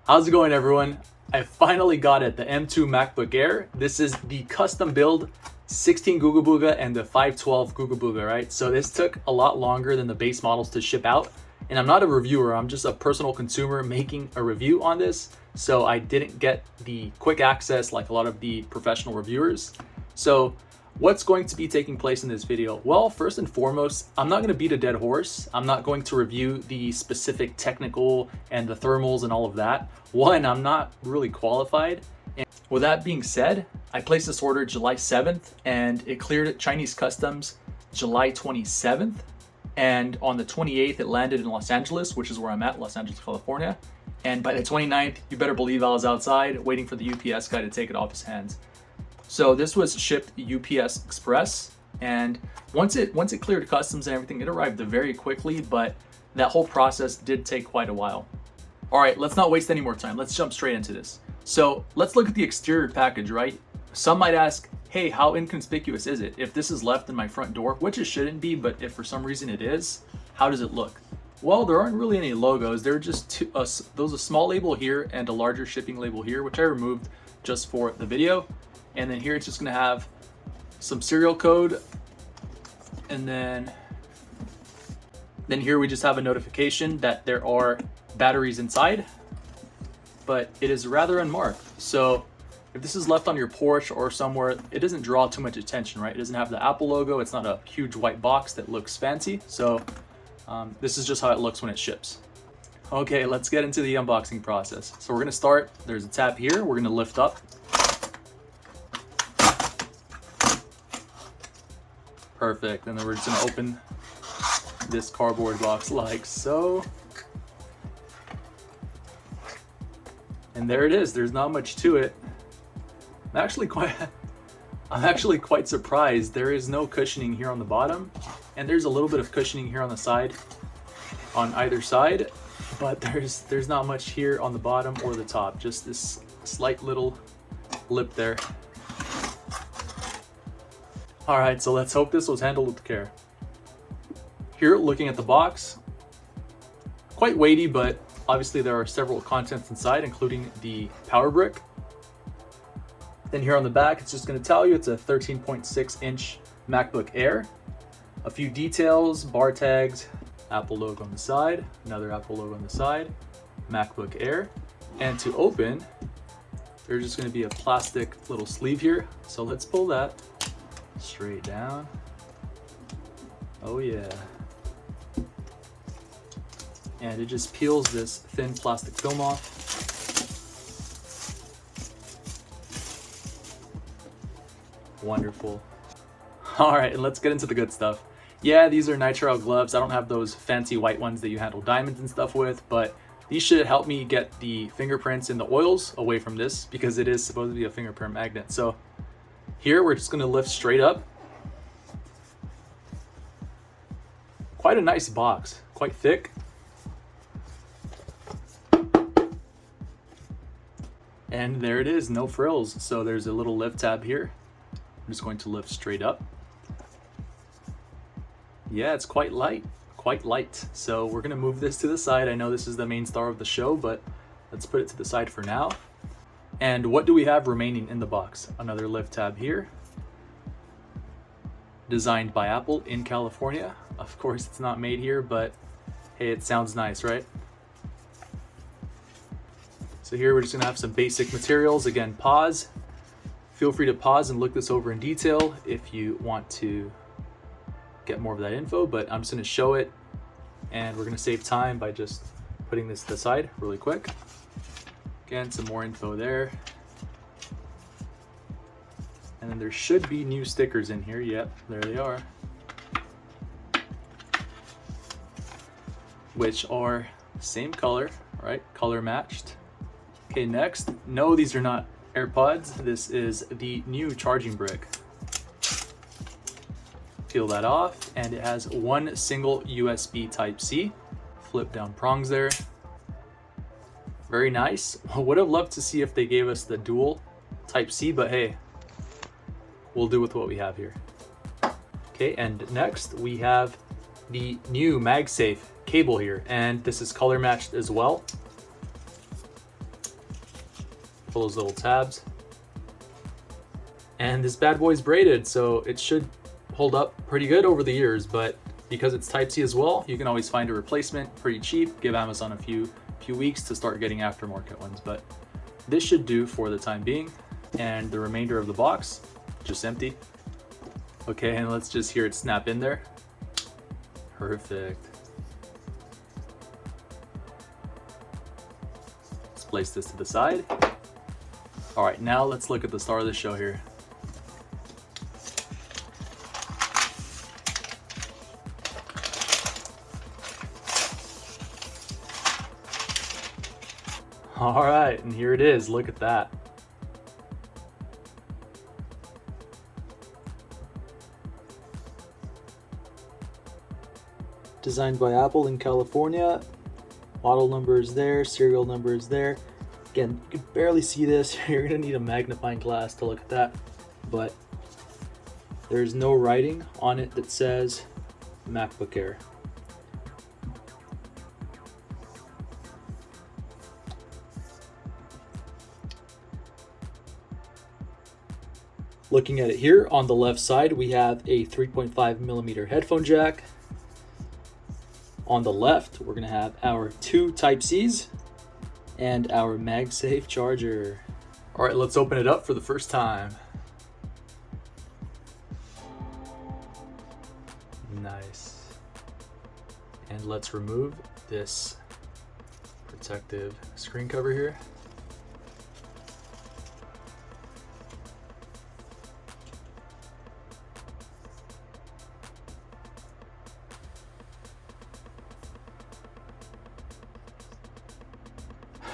How's it going, everyone? I finally got it, the M2 MacBook Air. This is the custom build, 16 Gugabuga and the 512 Gugabuga, right? So this took a lot longer than the base models to ship out. And I'm not a reviewer, I'm just a personal consumer making a review on this. So I didn't get the quick access like a lot of the professional reviewers. So what's going to be taking place in this video? Well, first and foremost, I'm not going to beat a dead horse. I'm not going to review the specific technical and the thermals and all of that. One, I'm not really qualified. And with that being said, I placed this order July 7th and it cleared Chinese customs July 27th. And on the 28th, it landed in Los Angeles, which is where I'm at, Los Angeles, California. And by the 29th, you better believe I was outside waiting for the UPS guy to take it off his hands. So this was shipped UPS Express, and once it cleared customs and everything, it arrived very quickly, but that whole process did take quite a while. All right, let's not waste any more time. Let's jump straight into this. So let's look at the exterior package, right? Some might ask, hey, how inconspicuous is it? If this is left in my front door, which it shouldn't be, but if for some reason it is, how does it look? Well, there aren't really any logos. There are just there's a small label here and a larger shipping label here, which I removed just for the video. And then here it's just gonna have some serial code. And then here we just have a notification that there are batteries inside, but it is rather unmarked. So if this is left on your porch or somewhere, it doesn't draw too much attention, right? It doesn't have the Apple logo. It's not a huge white box that looks fancy. So this is just how it looks when it ships. Okay, let's get into the unboxing process. So we're gonna start, there's a tab here. We're gonna lift up. Perfect, and then we're just gonna open this cardboard box like so. And there it is, there's not much to it. I'm actually quite surprised. There is no cushioning here on the bottom, and there's a little bit of cushioning here on the side, on either side, but there's not much here on the bottom or the top, just this slight little lip there. All right, so let's hope this was handled with care. Here, looking at the box, quite weighty, but obviously there are several contents inside, including the power brick. Then here on the back, it's just gonna tell you it's a 13.6-inch MacBook Air. A few details, bar tags, Apple logo on the side, another Apple logo on the side, MacBook Air. And to open, there's just gonna be a plastic little sleeve here. So let's pull that straight down. Oh yeah. And it just peels this thin plastic film off. Wonderful. All right, and let's get into the good stuff. Yeah, these are nitrile gloves. I don't have those fancy white ones that you handle diamonds and stuff with, but these should help me get the fingerprints and the oils away from this because it is supposed to be a fingerprint magnet. So here we're just gonna lift straight up. Quite a nice box, quite thick. And there it is, no frills. So there's a little lift tab here. I'm just going to lift straight up. Yeah, it's quite light, quite light. So we're gonna move this to the side. I know this is the main star of the show, but let's put it to the side for now. And what do we have remaining in the box? Another lift tab here. Designed by Apple in California. Of course, it's not made here, but hey, it sounds nice, right? So here we're just gonna have some basic materials. Again, pause. Feel free to pause and look this over in detail if you want to get more of that info, but I'm just gonna show it and we're gonna save time by just putting this to the side really quick. Again, some more info there. And then there should be new stickers in here. Yep, there they are. Which are same color, right? Color matched. Okay, next. No, these are not AirPods. This is the new charging brick. Peel that off, and it has one single USB Type-C. Flip down prongs there. Very nice. I would have loved to see if they gave us the dual Type-C, but hey, we'll do with what we have here. Okay, and next we have the new MagSafe cable here, and this is color matched as well. for those little tabs. And this bad boy's braided, so it should hold up pretty good over the years, but because it's Type-C as well, you can always find a replacement pretty cheap. Give Amazon a few weeks to start getting aftermarket ones, but this should do for the time being. And the remainder of the box, just empty. Okay, and let's just hear it snap in there. Perfect. Let's place this to the side. All right, now let's look at the star of the show here. All right, and here it is. Look at that. Designed by Apple in California. Model number is there, serial number is there. Again, you can barely see this. You're gonna need a magnifying glass to look at that, but there's no writing on it that says MacBook Air. Looking at it here, on the left side, we have a 3.5mm headphone jack. On the left, we're gonna have our 2 Type-Cs and our MagSafe charger. All right, let's open it up for the first time. Nice. And let's remove this protective screen cover here.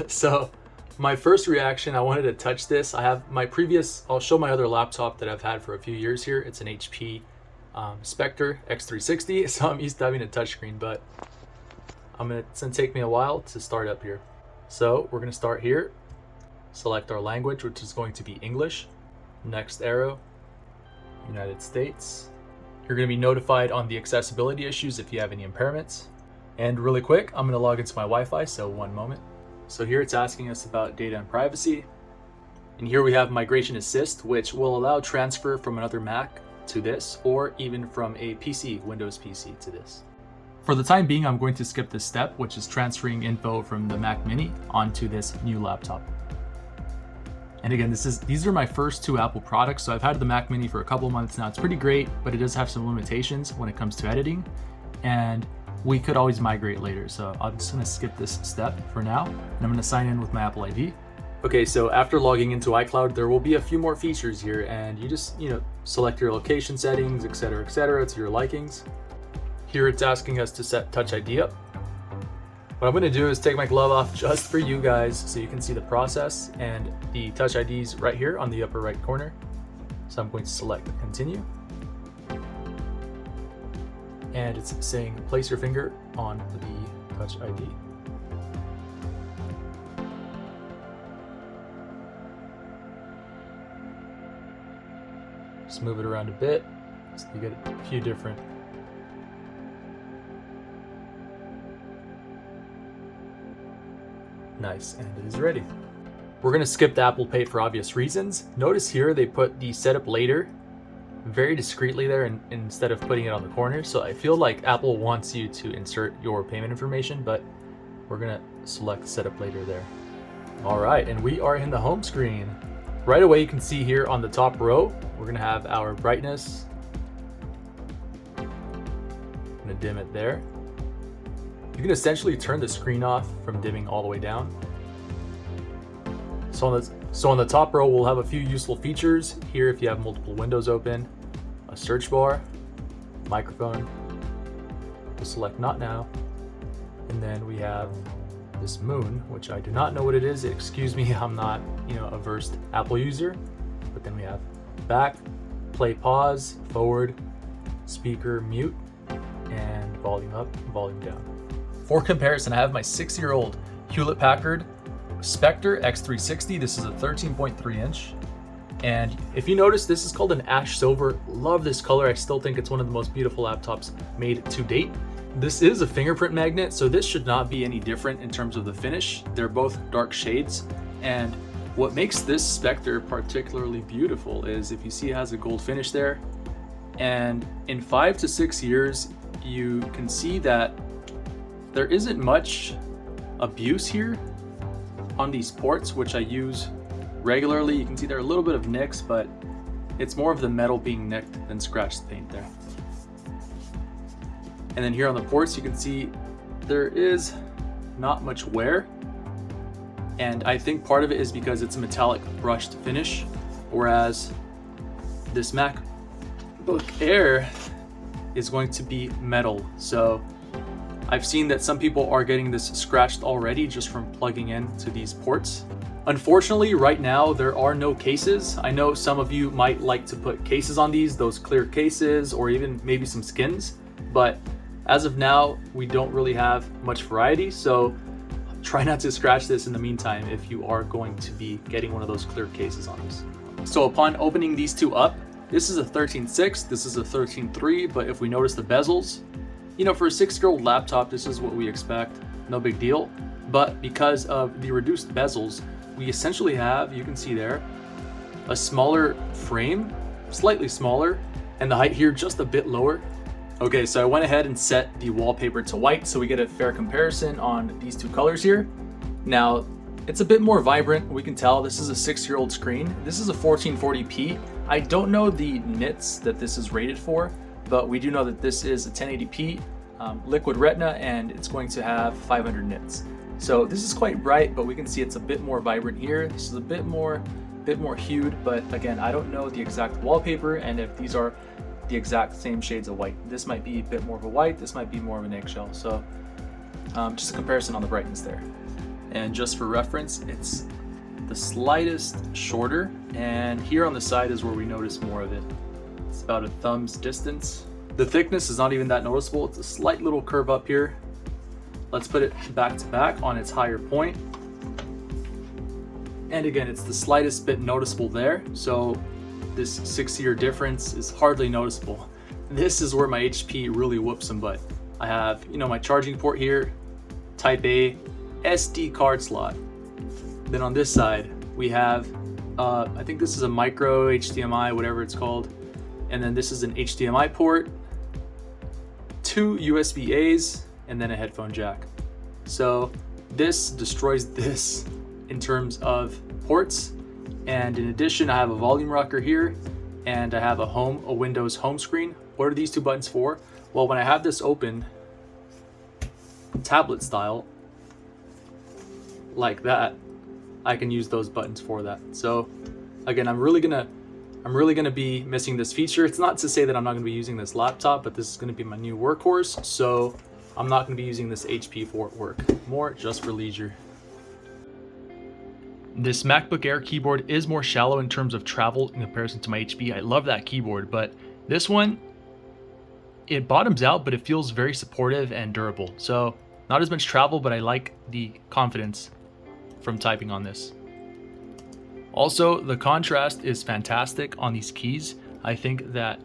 So my first reaction, I wanted to touch this. I have my previous, I'll show my other laptop that I've had for a few years here. It's an HP Spectre X360. So I'm used to having a touchscreen, but it's gonna take me a while to start up here. So we're gonna start here, select our language, which is going to be English. Next arrow, United States. You're gonna be notified on the accessibility issues if you have any impairments. And really quick, I'm gonna log into my Wi-Fi, so one moment. So here it's asking us about data and privacy. And here we have Migration Assist, which will allow transfer from another Mac to this, or even from a PC, Windows PC to this. For the time being, I'm going to skip this step, which is transferring info from the Mac Mini onto this new laptop. And again, these are my first 2 Apple products. So I've had the Mac Mini for a couple of months now. It's pretty great, but it does have some limitations when it comes to editing. And we could always migrate later. So I'm just gonna skip this step for now, and I'm gonna sign in with my Apple ID. Okay, so after logging into iCloud, there will be a few more features here, and you just, select your location settings, etc., to your likings. Here it's asking us to set Touch ID up. What I'm gonna do is take my glove off just for you guys so you can see the process, and the Touch ID's right here on the upper right corner. So I'm going to select Continue. And it's saying place your finger on the Touch ID. Just move it around a bit so you get a few different. Nice, and it is ready. We're gonna skip the Apple Pay for obvious reasons. Notice here they put the setup later very discreetly there, and instead of putting it on the corner. So I feel like Apple wants you to insert your payment information, but we're gonna select setup later there. All right, and we are in the home screen. Right away, you can see here on the top row, we're gonna have our brightness. I'm gonna dim it there. You can essentially turn the screen off from dimming all the way down. So on the top row, we'll have a few useful features here if you have multiple windows open, a search bar, microphone, we'll select not now, and then we have this moon, which I do not know what it is. Excuse me, I'm not, a versed Apple user. But then we have back, play, pause, forward, speaker, mute, and volume up, volume down. For comparison, I have my 6-year-old Hewlett-Packard Spectre X360. This is a 13.3 inch. And if you notice, this is called an ash silver. Love this color. I still think it's one of the most beautiful laptops made to date. This is a fingerprint magnet, so this should not be any different in terms of the finish. They're both dark shades. And What makes this Spectre particularly beautiful is if you see it has a gold finish there, and in 5 to 6 years, you can see that there isn't much abuse here on these ports, which I use regularly. You can see there are a little bit of nicks, but it's more of the metal being nicked than scratched paint there. And then here on the ports, you can see there is not much wear. And I think part of it is because it's a metallic brushed finish, whereas this MacBook Air is going to be metal. So I've seen that some people are getting this scratched already just from plugging into these ports. Unfortunately, right now there are no cases. I know some of you might like to put cases on these, those clear cases, or even maybe some skins, but as of now, we don't really have much variety. So try not to scratch this in the meantime if you are going to be getting one of those clear cases on this. So upon opening these two up, this is a 13.6, this is a 13.3, but if we notice the bezels, you know, for a 6-year-old laptop, this is what we expect, no big deal. But because of the reduced bezels, we essentially have, you can see there, a smaller frame, slightly smaller, and the height here just a bit lower. Okay, so I went ahead and set the wallpaper to white so we get a fair comparison on these two colors here. Now, it's a bit more vibrant. We can tell this is a 6-year-old screen. This is a 1440p. I don't know the nits that this is rated for, but we do know that this is a 1080p liquid retina, and it's going to have 500 nits. So this is quite bright, but we can see it's a bit more vibrant here. This is a bit more hued, but again, I don't know the exact wallpaper and if these are the exact same shades of white. This might be a bit more of a white, this might be more of an eggshell. So just a comparison on the brightness there. And just for reference, it's the slightest shorter, and here on the side is where we notice more of it. It's about a thumb's distance. The thickness is not even that noticeable. It's a slight little curve up here. Let's put it back to back on its higher point. And again, it's the slightest bit noticeable there. So this 6-year difference is hardly noticeable. This is where my HP really whoops some butt. I have, you know, my charging port here, Type A, SD card slot. Then on this side, we have, I think this is a micro HDMI, whatever it's called. And then this is an HDMI port, 2 USB A's, and then a headphone jack. So this destroys this in terms of ports. And in addition, I have a volume rocker here, and I have a Windows home screen. What are these two buttons for? Well, when I have this open, tablet style, like that, I can use those buttons for that. So again, I'm really gonna be missing this feature. It's not to say that I'm not gonna be using this laptop, but this is gonna be my new workhorse. So I'm not gonna be using this HP for work, more just for leisure. This MacBook Air keyboard is more shallow in terms of travel in comparison to my HP. I love that keyboard, but this one, it bottoms out, but it feels very supportive and durable. So not as much travel, but I like the confidence from typing on this. Also, the contrast is fantastic on these keys. I think that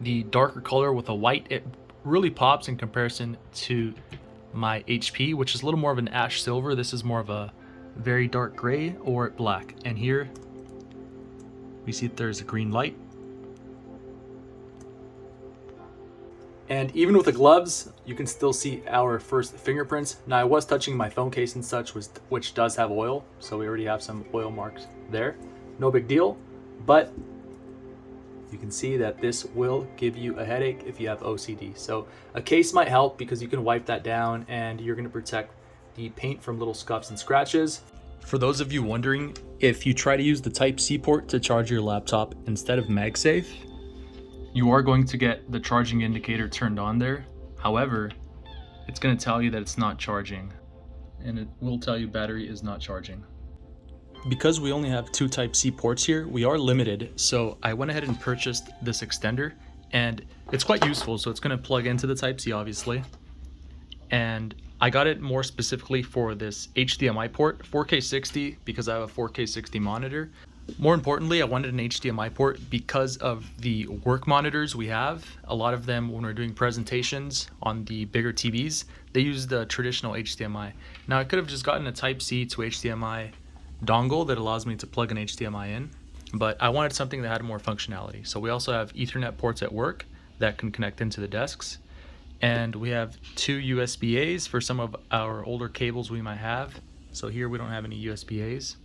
the darker color with a white, it really pops in comparison to my HP, which is a little more of an ash silver. This is more of a very dark gray or black. And here we see that there's a green light. And even with the gloves, you can still see our first fingerprints. Now, I was touching my phone case and such, which does have oil, so we already have some oil marks there. No big deal, but you can see that this will give you a headache if you have OCD. So a case might help because you can wipe that down and you're going to protect the paint from little scuffs and scratches. For those of you wondering, if you try to use the Type-C port to charge your laptop instead of MagSafe, you are going to get the charging indicator turned on there. However, it's going to tell you that it's not charging, and it will tell you battery is not charging. Because we only have 2 Type-C ports here, we are limited, so I went ahead and purchased this extender, and it's quite useful. So it's going to plug into the Type-C, obviously, and I got it more specifically for this HDMI port, 4K 60, because I have a 4K 60 monitor. More importantly, I wanted an HDMI port because of the work monitors we have. A lot of them, when we're doing presentations on the bigger TVs, they use the traditional HDMI. Now, I could have just gotten a Type-C to HDMI dongle that allows me to plug an HDMI in, but I wanted something that had more functionality. So we also have Ethernet ports at work that can connect into the desks. And we have 2 USB-As for some of our older cables we might have. So here we don't have any USB-As.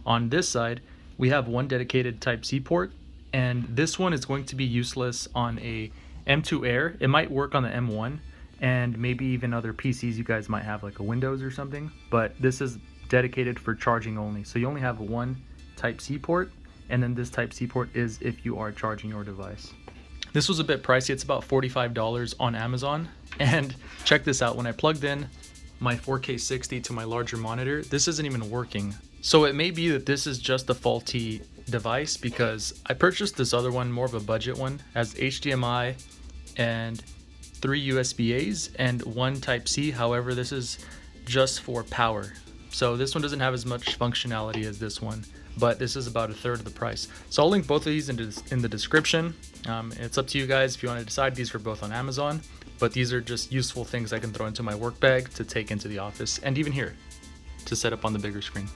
On this side, we have 1 dedicated Type-C port, and this one is going to be useless on a M2 Air. It might work on the M1 and maybe even other PCs you guys might have, like a Windows or something, but this is dedicated for charging only. So you only have 1 Type-C port, and then this Type-C port is if you are charging your device. This was a bit pricey. It's about $45 on Amazon. And check this out, when I plugged in my 4K 60 to my larger monitor, this isn't even working. So it may be that this is just a faulty device, because I purchased this other one, more of a budget one, has HDMI and 3 USB-As and 1 Type-C. However, this is just for power. So this one doesn't have as much functionality as this one, but this is about 1/3 of the price. So I'll link both of these in the description. It's up to you guys if you want to decide. These are both on Amazon, but these are just useful things I can throw into my work bag to take into the office, and even here to set up on the bigger screen.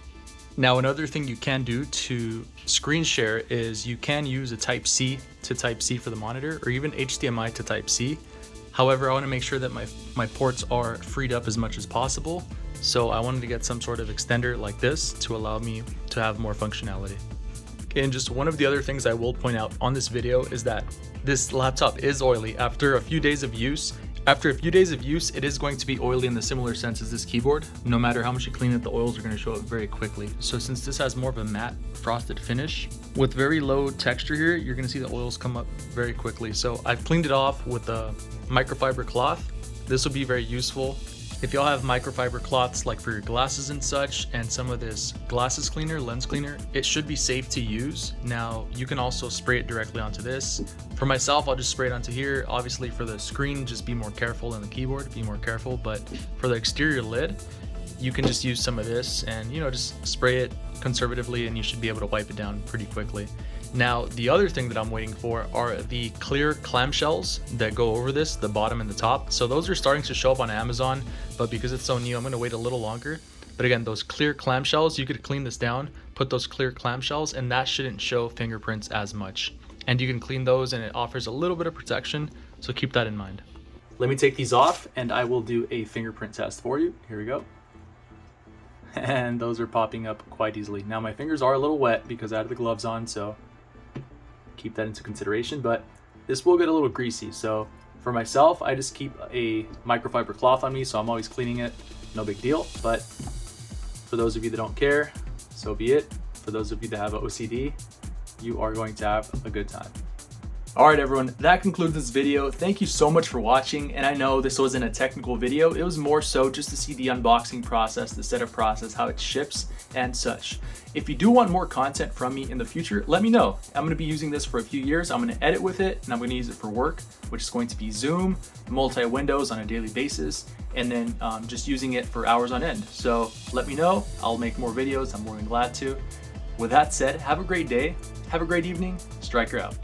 Now, another thing you can do to screen share is you can use a Type-C to Type-C for the monitor, or even HDMI to Type-C. However, I want to make sure that my ports are freed up as much as possible. So I wanted to get some sort of extender like this to allow me to have more functionality. And just one of the other things I will point out on this video is that this laptop is oily. After a few days of use, it is going to be oily in the similar sense as this keyboard. No matter how much you clean it, the oils are going to show up very quickly. So since this has more of a matte frosted finish with very low texture here, you're going to see the oils come up very quickly. So I've cleaned it off with a microfiber cloth. This will be very useful. If y'all have microfiber cloths like for your glasses and such, and some of this glasses cleaner, lens cleaner, it should be safe to use. Now, you can also spray it directly onto this. For myself, I'll just spray it onto here. Obviously for the screen, just be more careful, and the keyboard, be more careful. But for the exterior lid, you can just use some of this and, just spray it conservatively, and you should be able to wipe it down pretty quickly. Now, the other thing that I'm waiting for are the clear clamshells that go over this, the bottom and the top. So those are starting to show up on Amazon, but because it's so new, I'm going to wait a little longer. But again, those clear clamshells, you could clean this down, put those clear clamshells, and that shouldn't show fingerprints as much. And you can clean those, and it offers a little bit of protection, so keep that in mind. Let me take these off, and I will do a fingerprint test for you. Here we go. And those are popping up quite easily. Now, my fingers are a little wet because I had the gloves on, so keep that into consideration, but this will get a little greasy. So for myself, I just keep a microfiber cloth on me, so I'm always cleaning it, no big deal. But for those of you that don't care, so be it. For those of you that have OCD, you are going to have a good time. All right, everyone, that concludes this video. Thank you so much for watching. And I know this wasn't a technical video. It was more so just to see the unboxing process, the setup process, how it ships and such. If you do want more content from me in the future, let me know. I'm gonna be using this for a few years. I'm gonna edit with it, and I'm gonna use it for work, which is going to be Zoom, multi-windows on a daily basis, and then just using it for hours on end. So let me know, I'll make more videos. I'm more than glad to. With that said, have a great day, have a great evening. Striker out.